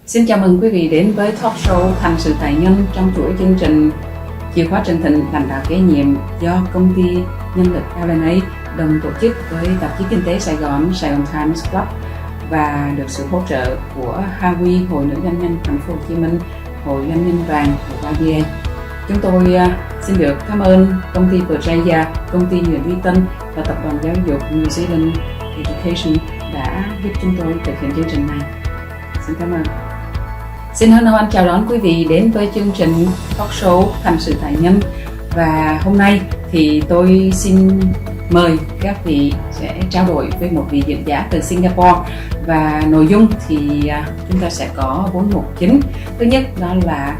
Xin chào mừng quý vị đến với Talkshow Thành sự tại nhân trong chuỗi chương trình chìa khóa chân thành lãnh đạo kế nhiệm do công ty nhân lực LNA đồng tổ chức với tạp chí kinh tế Sài Gòn Times Club và được sự hỗ trợ của Hawi, Hội Nữ Doanh nhân Thành phố Hồ Chí Minh, Hội Doanh nhân vàng của YBA. Chúng tôi xin được cảm ơn công ty Burrowes, công ty Nguyễn Duy Tân và tập đoàn giáo dục New Zealand Education đã giúp chúng tôi thực hiện chương trình này. Xin cảm ơn. Xin hân hoan chào đón quý vị đến với chương trình talk show Thành sự tại nhân. Và hôm nay thì tôi xin mời các vị sẽ trao đổi với một vị diễn giả từ Singapore. Và nội dung thì chúng ta sẽ có 4 mục chính. Thứ nhất đó là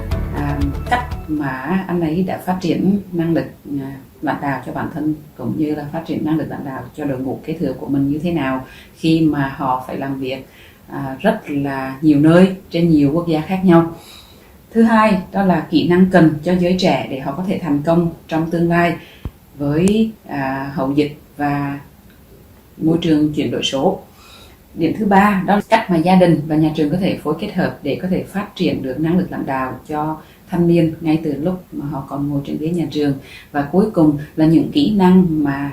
cách mà anh ấy đã phát triển năng lực lãnh đạo cho bản thân, cũng như là phát triển năng lực lãnh đạo cho đội ngũ kế thừa của mình như thế nào khi mà họ phải làm việc rất là nhiều nơi trên nhiều quốc gia khác nhau. Thứ hai đó là kỹ năng cần cho giới trẻ để họ có thể thành công trong tương lai với hậu dịch và môi trường chuyển đổi số. Điểm thứ ba đó là cách mà gia đình và nhà trường có thể phối kết hợp để có thể phát triển được năng lực lãnh đạo cho thanh niên ngay từ lúc mà họ còn ngồi trên ghế nhà trường. Và cuối cùng là những kỹ năng mà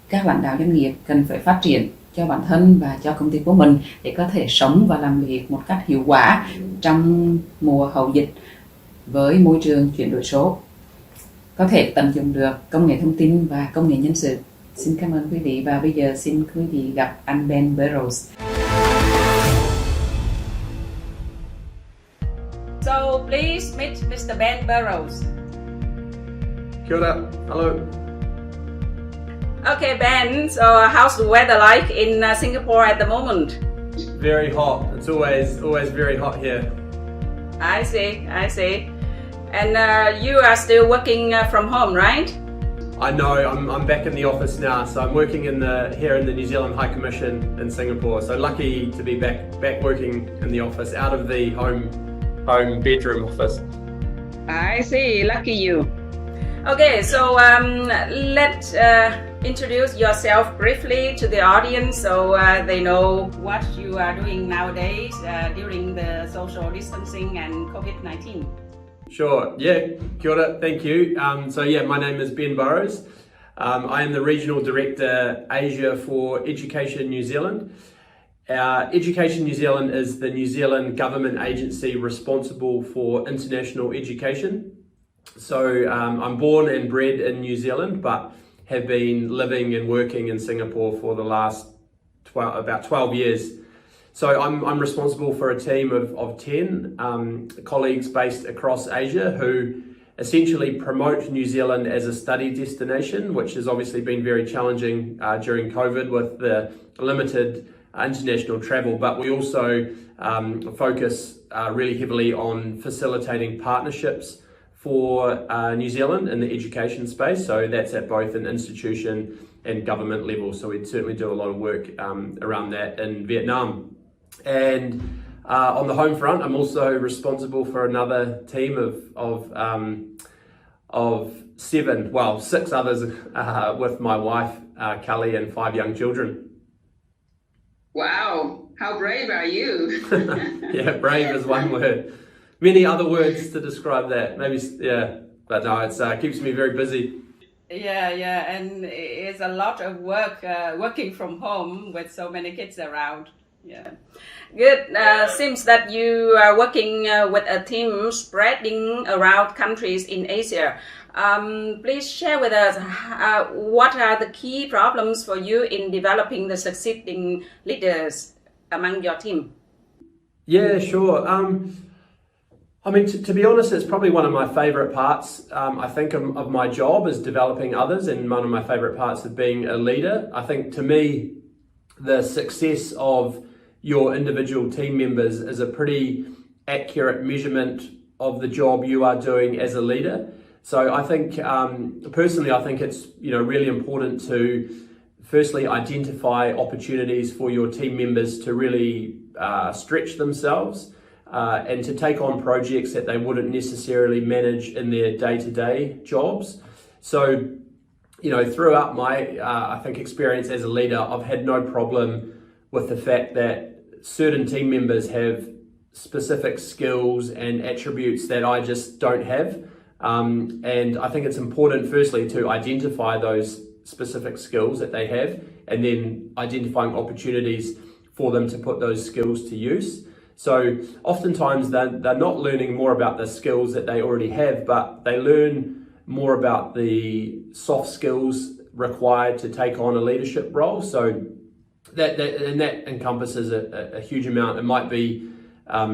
các lãnh đạo doanh nghiệp cần phải phát triển cho bản thân và cho công ty của mình để có thể sống và làm việc một cách hiệu quả trong mùa hậu dịch với môi trường chuyển đổi số, có thể tận dụng được công nghệ thông tin và công nghệ nhân sự. Xin cảm ơn quý vị và bây giờ xin quý vị gặp anh Ben Burrowes. So please meet Mr. Ben Burrowes. Kia ora. Hello. Okay, Ben, so how's the weather like in Singapore at the moment? Very hot. It's always very hot here. I see. And you are still working from home, right? I know. I'm back in the office now, so I'm working here in the New Zealand High Commission in Singapore. So lucky to be back working in the office, out of the home bedroom office. I see. Lucky you. Okay, so let's introduce yourself briefly to the audience so they know what you are doing nowadays during the social distancing and COVID-19. Sure. Yeah. Kia ora. Thank you. My name is Ben Burrowes. I am the Regional Director Asia for Education New Zealand. Education New Zealand is the New Zealand government agency responsible for international education. So I'm born and bred in New Zealand, but have been living and working in Singapore for the last about 12 years. So I'm responsible for a team of 10 colleagues based across Asia who essentially promote New Zealand as a study destination, which has obviously been very challenging during COVID with the limited international travel. But we also focus really heavily on facilitating partnerships for New Zealand in the education space. So that's at both an institution and government level. So we certainly do a lot of work around that in Vietnam. And on the home front, I'm also responsible for another team of 6 others with my wife, Kelly, and 5 young children. Wow, how brave are you? Yeah, brave is one word. Many other words to describe that. Maybe, yeah, but no, it keeps me very busy. Yeah, and it's a lot of work working from home with so many kids around. Yeah, good. Seems that you are working with a team spreading around countries in Asia. Please share with us what are the key problems for you in developing the succeeding leaders among your team? Yeah, sure. I mean, to be honest, it's probably one of my favourite parts, I think, of my job is developing others, and one of my favourite parts of being a leader. I think, to me, the success of your individual team members is a pretty accurate measurement of the job you are doing as a leader. So I think, personally, I think it's really important to firstly identify opportunities for your team members to really stretch themselves. And to take on projects that they wouldn't necessarily manage in their day-to-day jobs. So, throughout my, I think, experience as a leader, I've had no problem with the fact that certain team members have specific skills and attributes that I just don't have. And I think it's important, firstly, to identify those specific skills that they have, and then identifying opportunities for them to put those skills to use. So oftentimes they're not learning more about the skills that they already have, but they learn more about the soft skills required to take on a leadership role. So that encompasses a huge amount. It might be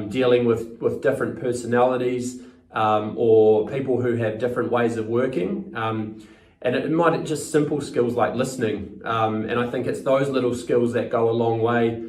dealing with different personalities, or people who have different ways of working. And it might just simple skills like listening. And I think it's those little skills that go a long way.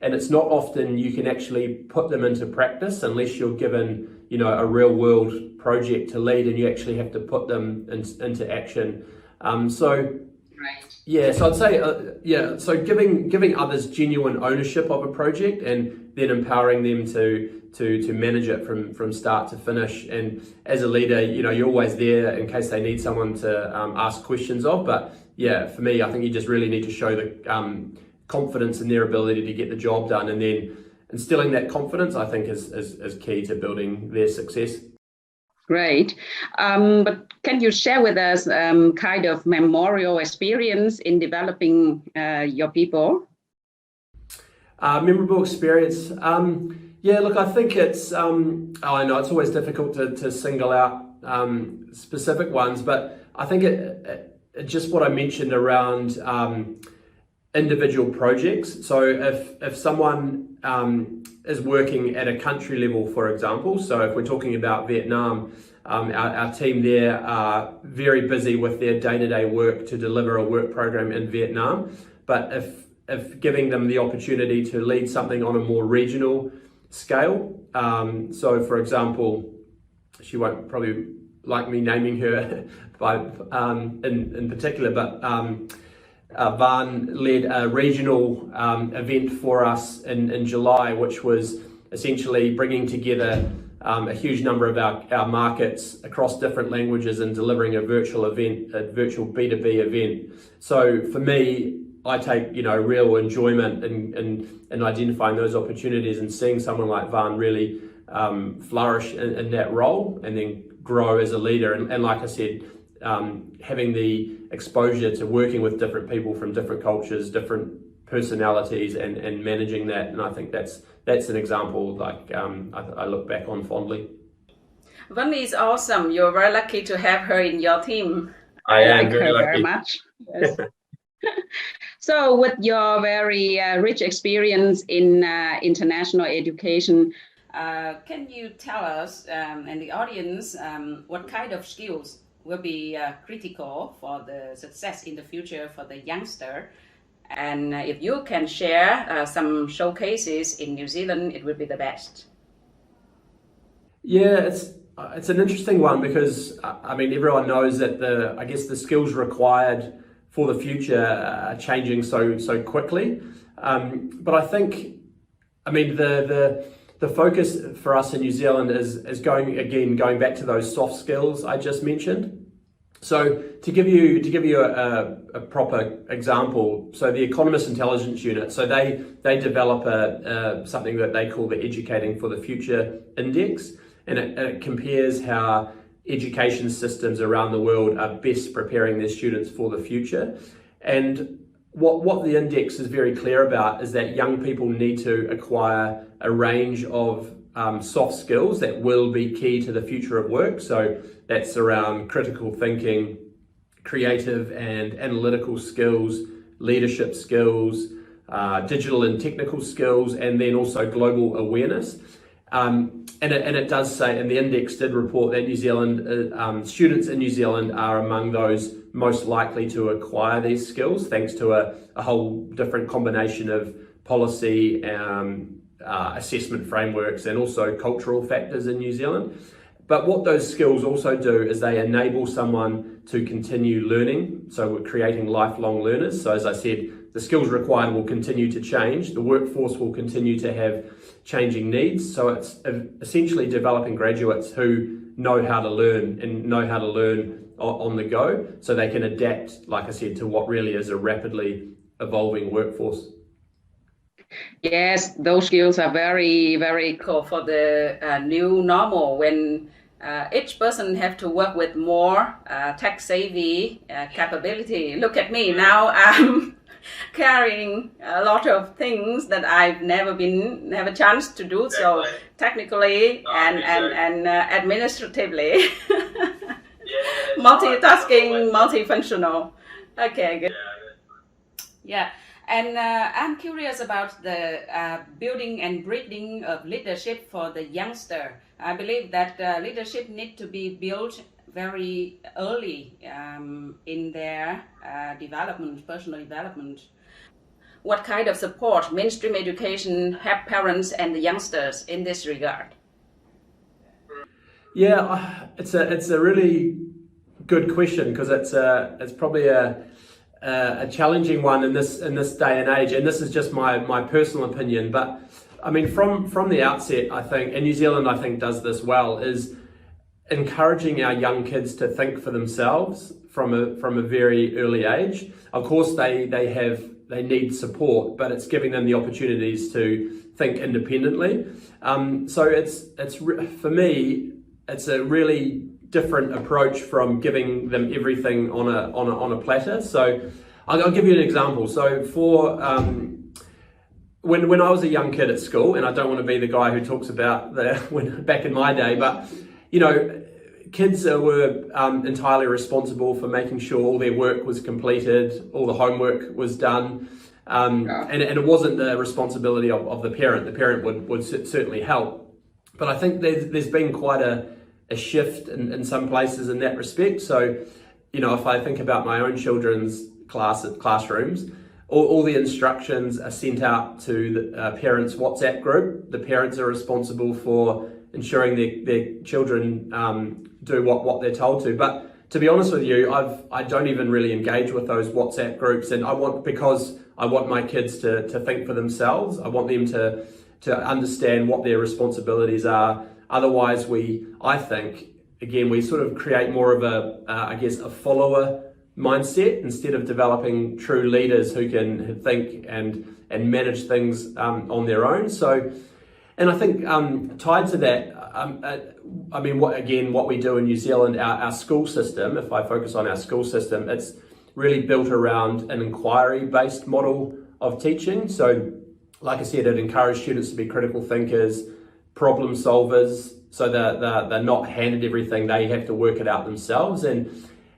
And it's not often you can actually put them into practice unless you're given, a real world project to lead, and you actually have to put them into action. Right. Yeah, so I'd say, so giving others genuine ownership of a project, and then empowering them to manage it from start to finish. And as a leader, you're always there in case they need someone to ask questions of. But yeah, for me, I think you just really need to show the confidence in their ability to get the job done, and then instilling that confidence, I think, is key to building their success. Great. But can you share with us kind of memorable experience in developing your people? Memorable experience. Yeah, look, I think it's, I know it's always difficult to single out specific ones, but I think it just what I mentioned around individual projects. So if someone is working at a country level, for example, so if we're talking about Vietnam, our team there are very busy with their day-to-day work to deliver a work program in Vietnam. But if giving them the opportunity to lead something on a more regional scale, so for example, she won't probably like me naming her by in particular, but Van led a regional event for us in July, which was essentially bringing together a huge number of our markets across different languages and delivering a virtual event, a virtual B2B event. So for me, I take real enjoyment in identifying those opportunities and seeing someone like Van really flourish in that role and then grow as a leader. And like I said, having the exposure to working with different people from different cultures, different personalities, and managing that. And I think that's an example I look back on fondly. Van is awesome. You're very lucky to have her in your team. I am like very her lucky. Very much. Yes. So with your very rich experience in international education, can you tell us and the audience what kind of skills will be critical for the success in the future for the youngster? And if you can share some showcases in New Zealand, it would be the best. Yeah, it's an interesting one because everyone knows that the skills required for the future are changing so quickly. But I think the focus for us in New Zealand is going back to those soft skills I just mentioned. So to give you a proper example, so the Economist Intelligence Unit, so they develop something that they call the Educating for the Future Index, and it compares how education systems around the world are best preparing their students for the future. And what the index is very clear about is that young people need to acquire a range of soft skills that will be key to the future of work. So that's around critical thinking, creative and analytical skills, leadership skills, digital and technical skills, and then also global awareness. And it does say, and the index did report that New Zealand students in New Zealand are among those most likely to acquire these skills, thanks to a whole different combination of policy, assessment frameworks, and also cultural factors in New Zealand. But what those skills also do is they enable someone to continue learning. So we're creating lifelong learners. So as I said, the skills required will continue to change. The workforce will continue to have changing needs. So it's essentially developing graduates who know how to learn and know how to learn on the go, so they can adapt, like I said, to what really is a rapidly evolving workforce. Yes, those skills are very, very cool for the new normal when each person have to work with more tech savvy capability. Look at me now. I'm carrying a lot of things that I've never have a chance to do so technically and administratively. Multitasking, multifunctional. Okay, good. Yeah, and I'm curious about the building and breeding of leadership for the youngster. I believe that leadership need to be built very early in their development, personal development. What kind of support mainstream education have parents and the youngsters in this regard? Yeah, it's a really good question because it's probably a challenging one in this day and age, and this is just my personal opinion. But I mean, from the outset, I think, and New Zealand I think does this well, is encouraging our young kids to think for themselves from a very early age. Of course, they need support, but it's giving them the opportunities to think independently. So it's for me, it's a really different approach from giving them everything on a platter. So I'll give you an example. So for when I was a young kid at school, and I don't want to be the guy who talks about back in my day, but you know, kids were entirely responsible for making sure all their work was completed, all the homework was done, and it wasn't the responsibility of the parent. The parent would certainly help, but I think there's been quite a shift in some places in that respect. So, you know, if I think about my own children's classrooms, all the instructions are sent out to the parents' WhatsApp group. The parents are responsible for ensuring their children do what they're told to. But to be honest with you, I don't even really engage with those WhatsApp groups, and because I want my kids to think for themselves. I want them to understand what their responsibilities are. Otherwise, I think, again, we sort of create more of a follower mindset instead of developing true leaders who can think and manage things on their own. So, and I think tied to that, I mean, what we do in New Zealand, our school system, if I focus on our school system, it's really built around an inquiry-based model of teaching. So, like I said, it encourages students to be critical thinkers, problem solvers, so they're not handed everything, they have to work it out themselves. And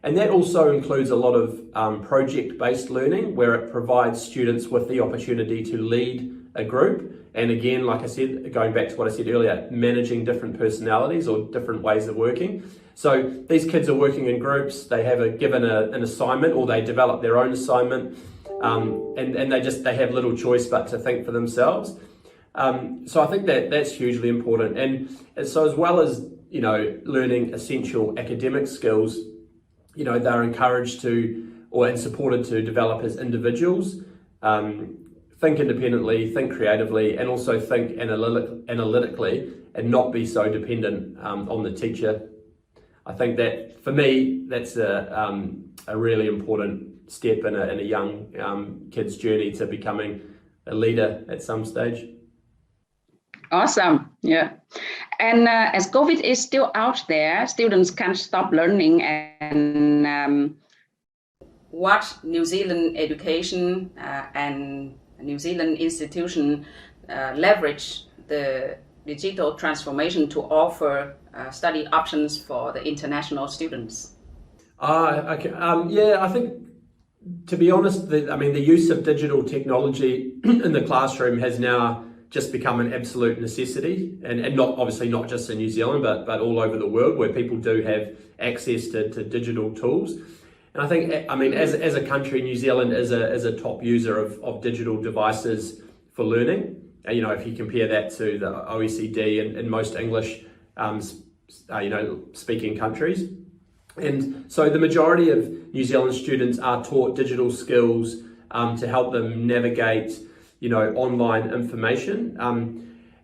that also includes a lot of project-based learning, where it provides students with the opportunity to lead a group. And again, like I said, going back to what I said earlier, managing different personalities or different ways of working. So these kids are working in groups, they have given an assignment, or they develop their own assignment, and they have little choice but to think for themselves. So I think that's hugely important. And so, as well as, you know, learning essential academic skills, you know, they're encouraged and supported to develop as individuals, think independently, think creatively, and also think analytically, and not be so dependent on the teacher. I think that, for me, that's a really important step in a young kid's journey to becoming a leader at some stage. Awesome, yeah. And as COVID is still out there, students can't stop learning. And what New Zealand education and New Zealand institution leverage the digital transformation to offer study options for the international students? Okay. Yeah, I think, to be honest, the use of digital technology in the classroom has now just become an absolute necessity, and not just in New Zealand, but all over the world, where people do have access to digital tools. And I think, as a country, New Zealand is a top user of digital devices for learning. You know, if you compare that to the OECD and most English speaking countries. And so the majority of New Zealand students are taught digital skills to help them navigate, you know, online information.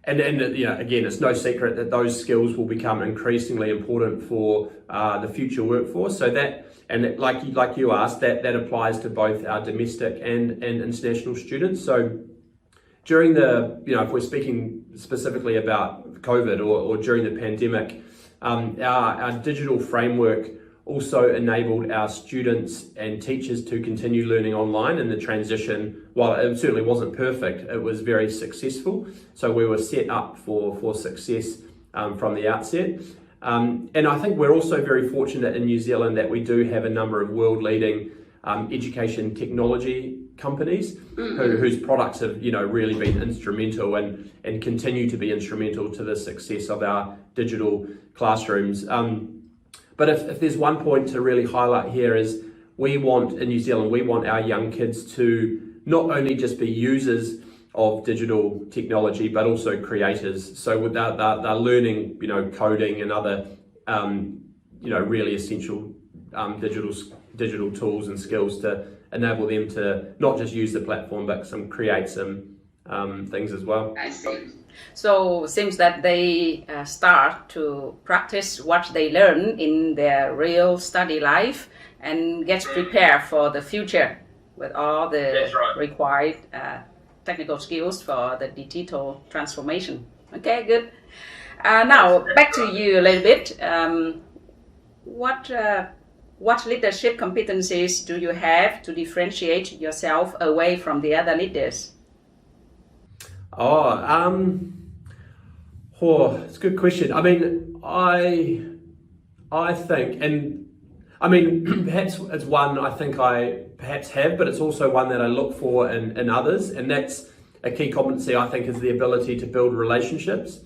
And you know, again, it's no secret that those skills will become increasingly important for the future workforce. So like you asked, that applies to both our domestic and international students. So, during if we're speaking specifically about COVID or during the pandemic, our digital framework also enabled our students and teachers to continue learning online, and the transition, while it certainly wasn't perfect, it was very successful. So we were set up for success from the outset. And I think we're also very fortunate in New Zealand that we do have a number of world-leading education technology companies whose products have really been instrumental and continue to be instrumental to the success of our digital classrooms. But if there's one point to really highlight here is in New Zealand, we want our young kids to not only just be users of digital technology, but also creators. So they're learning, coding and other, really essential digital tools and skills to enable them to not just use the platform, but create some things as well. I see. So it seems that they start to practice what they learn in their real study life and get prepared for the future with all the required technical skills for the digital transformation. Okay, good. Now back to you a little bit. What leadership competencies do you have to differentiate yourself away from the other leaders? It's a good question. I mean, I think, and I mean, perhaps it's one I think I perhaps have, but it's also one that I look for in others, and that's a key competency I think is the ability to build relationships.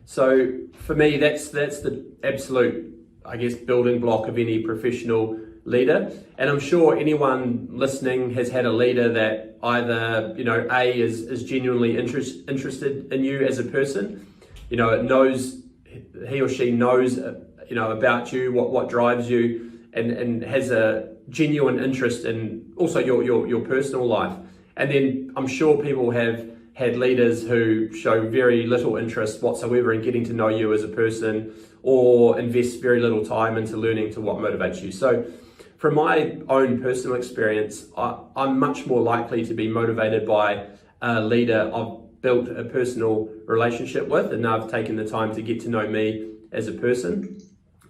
So for me, that's the absolute, I guess, building block of any professional leader. And I'm sure anyone listening has had a leader that either, A, is genuinely interested in you as a person, he or she knows, about you, what drives you, and has a genuine interest in also your personal life. And then I'm sure people have had leaders who show very little interest whatsoever in getting to know you as a person, or invest very little time into learning to what motivates you. So from my own personal experience, I'm much more likely to be motivated by a leader I've built a personal relationship with, and I've taken the time to get to know me as a person.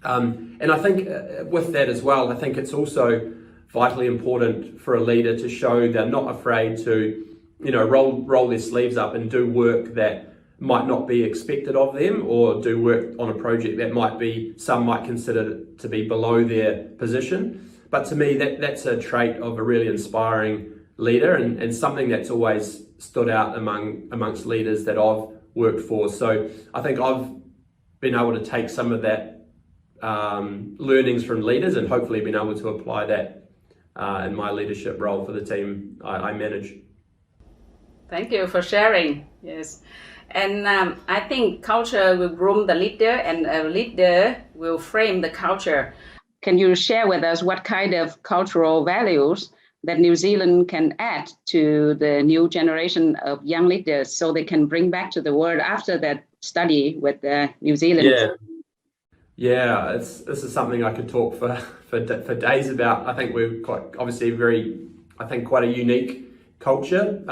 And I think with that as well, I think it's also vitally important for a leader to show they're not afraid to, roll their sleeves up and do work that might not be expected of them, or do work on a project that some might consider to be below their position. But to me, that's a trait of a really inspiring leader, and something that's always stood out amongst leaders that I've worked for. So I think I've been able to take some of that learnings from leaders and hopefully been able to apply that in my leadership role for the team I manage. Thank you for sharing. Yes. And I think culture will groom the leader, and a leader will frame the culture. Can you share with us what kind of cultural values that New Zealand can add to the new generation of young leaders so they can bring back to the world after that study with New Zealand? Yeah, this is something I could talk for days about. I think we're quite a unique culture,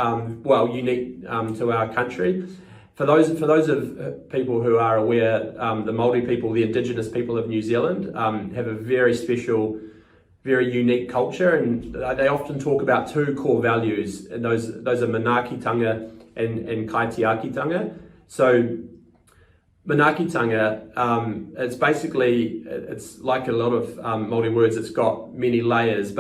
unique to our country. For those of people who are aware, the Māori people, the Indigenous people of New Zealand, have a very special, very unique culture, and they often talk about two core values, and those are manaakitanga and kaitiakitanga. So manaakitanga, it's like a lot of Māori words, it's got many layers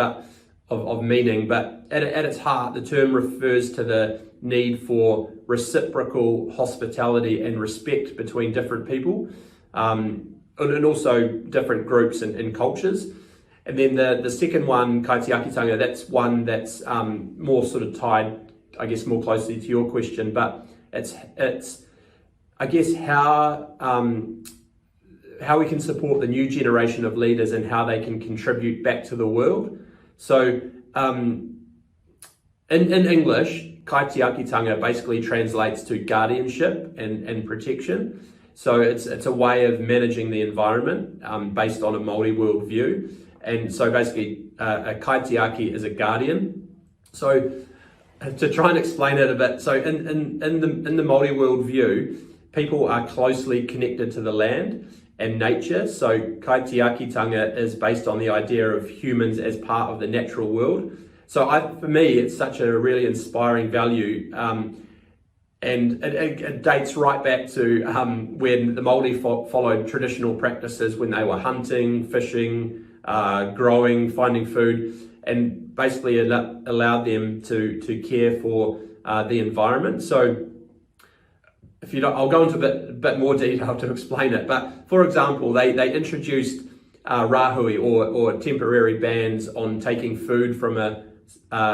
of meaning, but at its heart, the term refers to the need for reciprocal hospitality and respect between different people, and also different groups and cultures. And then the second one, kaitiakitanga, that's one that's more sort of tied, I guess, more closely to your question, but it's I guess how we can support the new generation of leaders and how they can contribute back to the world. So in English, kaitiakitanga basically translates to guardianship and protection. So it's a way of managing the environment based on a Māori worldview. And so basically a kaitiaki is a guardian. So to try and explain it a bit, so in the Māori world view, people are closely connected to the land and nature. So kaitiakitanga is based on the idea of humans as part of the natural world. So for me, it's such a really inspiring value, and it dates right back to when the Māori followed traditional practices when they were hunting, fishing, growing, finding food, and basically allowed them to care for the environment. So if you don't, I'll go into a bit more detail to explain it. But for example, they introduced rahui or temporary bans on taking food from a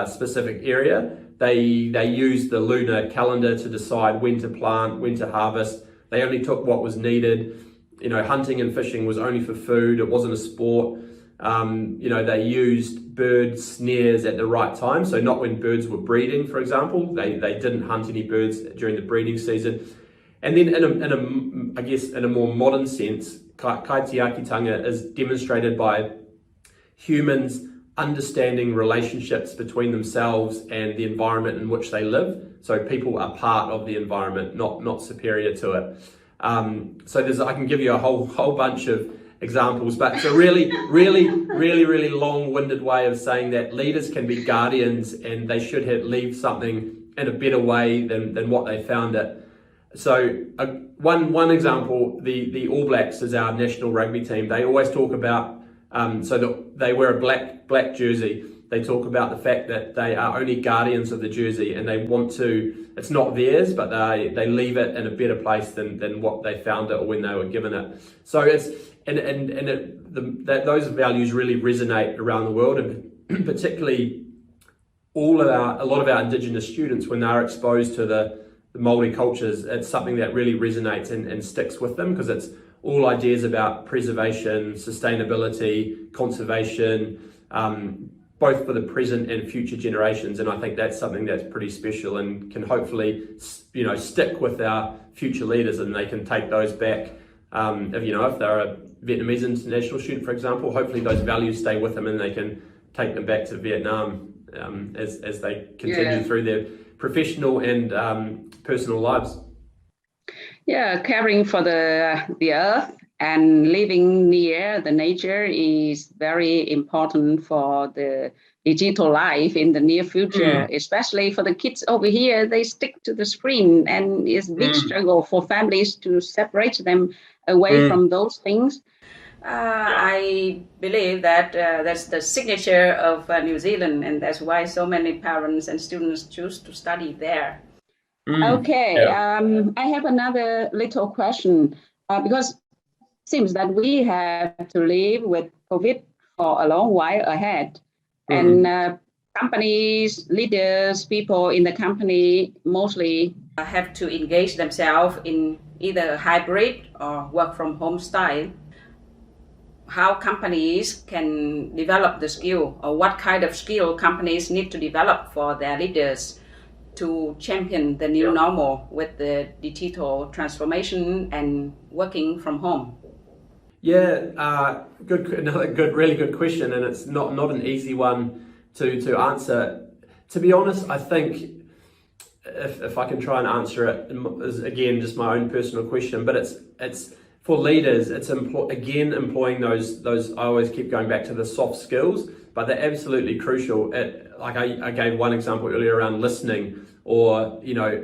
specific area. They used the lunar calendar to decide when to plant, when to harvest. They only took what was needed. Hunting and fishing was only for food. It wasn't a sport. They used bird snares at the right time. So not when birds were breeding, for example. They didn't hunt any birds during the breeding season. And then in a more modern sense, kaitiakitanga is demonstrated by humans understanding relationships between themselves and the environment in which they live. So people are part of the environment, not superior to it. So I can give you a whole bunch of examples, but it's a really, really, really, really long-winded way of saying that leaders can be guardians and they should leave something in a better way than what they found it. So one example, the All Blacks is our national rugby team. They always talk about so that they wear a black jersey. They talk about the fact that they are only guardians of the jersey, and they want to. It's not theirs, but they leave it in a better place than what they found it or when they were given it. So it's those values really resonate around the world, and particularly a lot of our Indigenous students, when they're exposed to the Māori cultures, it's something that really resonates and sticks with them, because it's all ideas about preservation, sustainability, conservation, both for the present and future generations. And I think that's something that's pretty special and can hopefully, stick with our future leaders, and they can take those back. If they're a Vietnamese international student, for example, hopefully those values stay with them and they can take them back to Vietnam as they continue through their professional and personal lives. Yeah, caring for the earth and living near the nature is very important for the digital life in the near future, especially for the kids over here. They stick to the screen, and it's a big struggle for families to separate them away from those things. I believe that that's the signature of New Zealand, and that's why so many parents and students choose to study there. Okay, I have another little question, because it seems that we have to live with COVID for a long while ahead. And companies, leaders, people in the company mostly have to engage themselves in either hybrid or work from home style. How companies can develop the skill, or what kind of skill companies need to develop for their leaders to champion the new normal with the digital transformation and working from home? Yeah, really good question, and it's not an easy one to answer. To be honest, I think if I can try and answer it, is again just my own personal question, but it's for leaders. It's employing those. I always keep going back to the soft skills, but they're absolutely crucial. I gave one example earlier around listening, or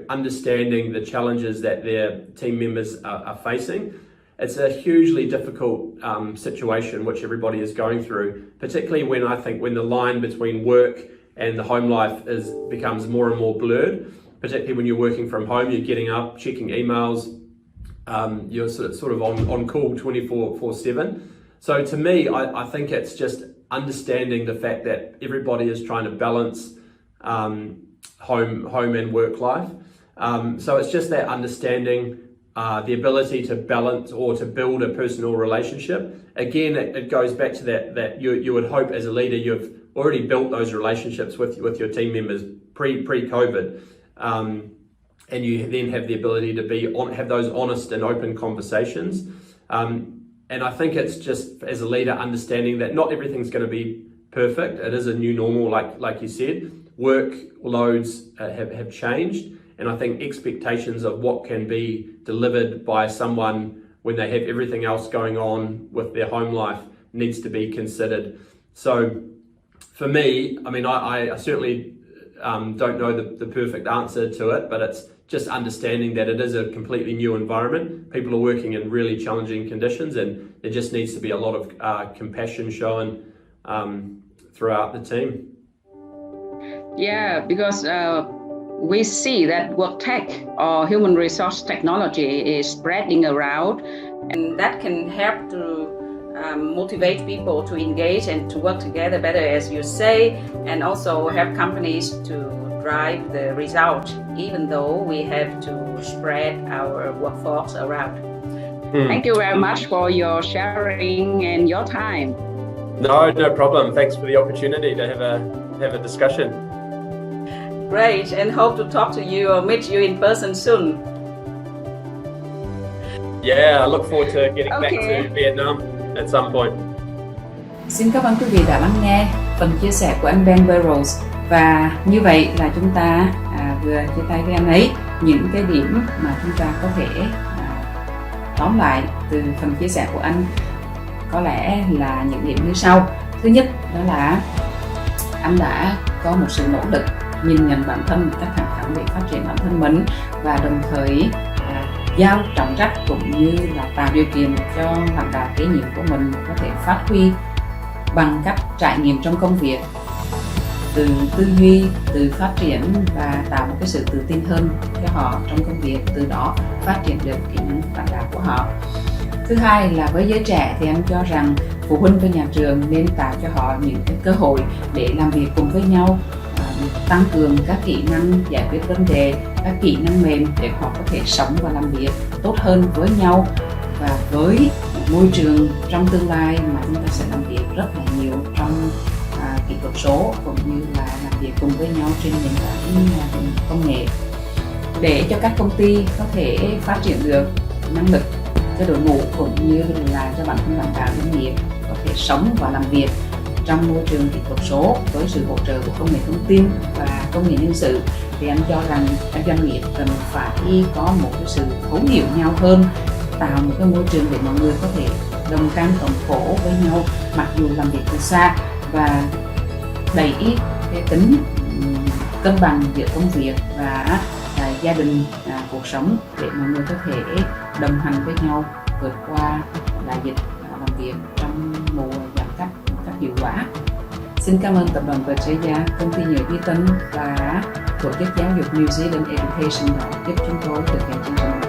understanding the challenges that their team members are facing. It's a hugely difficult situation which everybody is going through, particularly when the line between work and the home life becomes more and more blurred. Particularly when you're working from home, you're getting up, checking emails, you're sort of on call 24/7. So to me, I think it's just understanding the fact that everybody is trying to balance home and work life. So it's just that understanding, the ability to balance or to build a personal relationship. Again, it goes back to that you would hope as a leader you've already built those relationships with your team members pre-COVID, and you then have the ability to have those honest and open conversations. And I think it's just, as a leader, understanding that not everything's going to be perfect. It is a new normal, like you said, workloads have changed, and I think expectations of what can be delivered by someone when they have everything else going on with their home life needs to be considered. So for me, I mean, I certainly don't know the perfect answer to it, but it's just understanding that it is a completely new environment. People are working in really challenging conditions, and there just needs to be a lot of compassion shown throughout the team. Yeah, because we see that work tech or human resource technology is spreading around, and that can help to motivate people to engage and to work together better, as you say, and also help companies to drive the result, even though we have to spread our workforce around. Thank you very much for your sharing and your time. No problem. Thanks for the opportunity to have a discussion. Great, and hope to talk to you or meet you in person soon. Yeah, I look forward to getting back to Vietnam at some point. Xin cảm ơn quý vị đã lắng nghe phần chia sẻ của anh Ben Burrowes. Và như vậy là chúng ta vừa chia tay với anh ấy. Những cái điểm mà chúng ta có thể tóm lại từ phần chia sẻ của anh có lẽ là những điểm như sau. Thứ nhất, đó là anh đã có một sự nỗ lực nhìn nhận bản thân một cách thẳng thắn để phát triển bản thân mình, và đồng thời giao trọng trách cũng như là tạo điều kiện cho lãnh đạo kế nhiệm của mình có thể phát huy bằng cách trải nghiệm trong công việc, từ tư duy, từ phát triển và tạo một cái sự tự tin hơn cho họ trong công việc, từ đó phát triển được kỹ năng lãnh đạo của họ. Thứ hai là với giới trẻ thì anh cho rằng phụ huynh với nhà trường nên tạo cho họ những cái cơ hội để làm việc cùng với nhau, tăng cường các kỹ năng giải quyết vấn đề, các kỹ năng mềm để họ có thể sống và làm việc tốt hơn với nhau và với môi trường trong tương lai mà chúng ta sẽ làm việc rất là nhiều trong kỹ thuật số, cũng như là làm việc cùng với nhau trên nền tảng công nghệ, để cho các công ty có thể phát triển được năng lực cho đội ngũ cũng như là cho bản thân lãnh đạo doanh nghiệp có thể sống và làm việc trong môi trường kỹ thuật số với sự hỗ trợ của công nghệ thông tin và công nghệ nhân sự. Thì anh cho rằng các doanh nghiệp cần phải có một cái sự thấu hiểu nhau hơn, tạo một cái môi trường để mọi người có thể đồng cam cộng khổ với nhau mặc dù làm việc từ xa, và đẩy ít cái tính cân bằng giữa công việc và gia đình, cuộc sống, để mọi người có thể đồng hành với nhau vượt qua đại dịch làm việc trong mùa giãn cách một cách hiệu quả. Xin cảm ơn tập đoàn Gia, công ty nhựa uy tín và tổ chức giáo dục New Zealand Education đã giúp chúng tôi thực hiện chương trình.